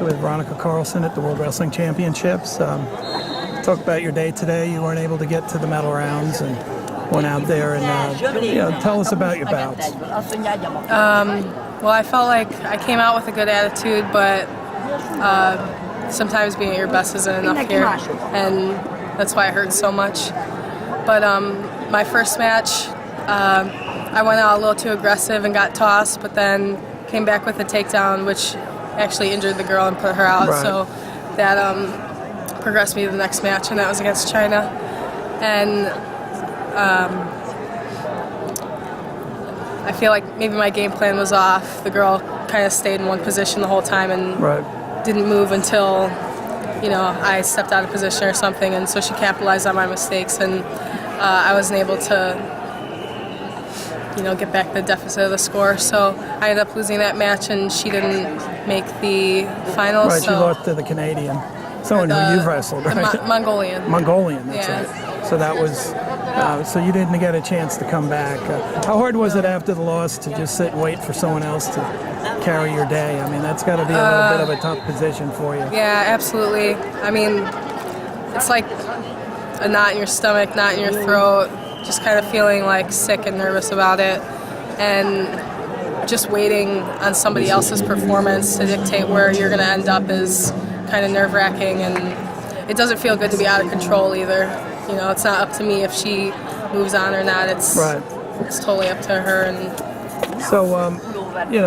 with Veronica Carlson at the World Wrestling Championships. Talk about your day today. You weren't able to get to the medal rounds and went out there and tell us about your bouts. Well, I felt like I came out with a good attitude, but sometimes being at your best isn't enough here, and that's why it hurts so much. But my first match, I went out a little too aggressive and got tossed, but then came back with a takedown, which actually injured the girl and put her out. Right. So that progressed me to the next match, and that was against China. And I feel like maybe my game plan was off. The girl kind of stayed in one position the whole time and didn't move until I stepped out of position or something, and so she capitalized on my mistakes, and I wasn't able to get back the deficit of the score. So I ended up losing that match, and she didn't make the finals. Right, so she lost to the Canadian, someone who you've wrestled, right? Mongolian. Mongolian, that's Yeah. right. So that was, so you didn't get a chance to come back. How hard was it after the loss to just sit and wait for someone else to carry your day? I mean, that's got to be a little bit of a tough position for you. Yeah, absolutely. I mean, it's like a knot in your stomach, knot in your throat, just kind of feeling like sick and nervous about it, and just waiting on somebody else's performance to dictate where you're going to end up is kind of nerve-wracking, and it doesn't feel good to be out of control either. It's not up to me if she moves on or not. It's totally up to her. And so,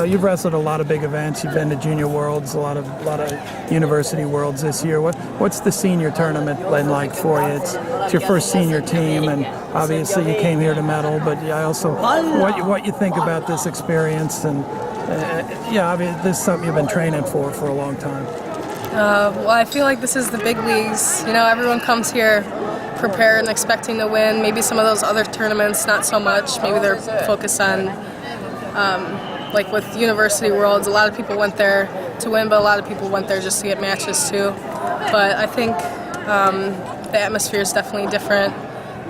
you've wrestled a lot of big events. You've been to Junior Worlds, a lot of University Worlds this year. What's the senior tournament been like for you? It's your first senior team, and obviously you came here to medal. But I also what you think about this experience, and obviously this is something you've been training for a long time. Well, I feel like this is the big leagues. Everyone comes here prepared and expecting to win. Maybe some of those other tournaments, not so much. Maybe they're focused on, like with University Worlds, a lot of people went there to win, but a lot of people went there just to get matches too. But I think the atmosphere is definitely different,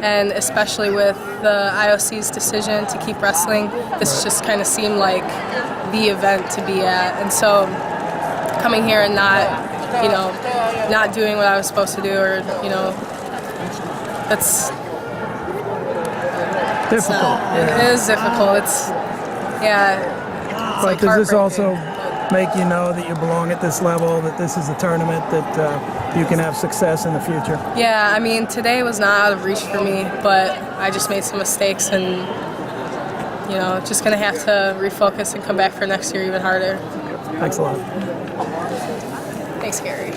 and especially with the IOC's decision to keep wrestling, this just kind of seemed like the event to be at. And so coming here and not doing what I was supposed to do, or that's difficult. It is difficult. But does this also make you know that you belong at this level, that this is a tournament that you can have success in the future? Yeah, I mean, today was not out of reach for me, but I just made some mistakes, and just gonna have to refocus and come back for next year even harder. Thanks a lot. Thanks, Gary.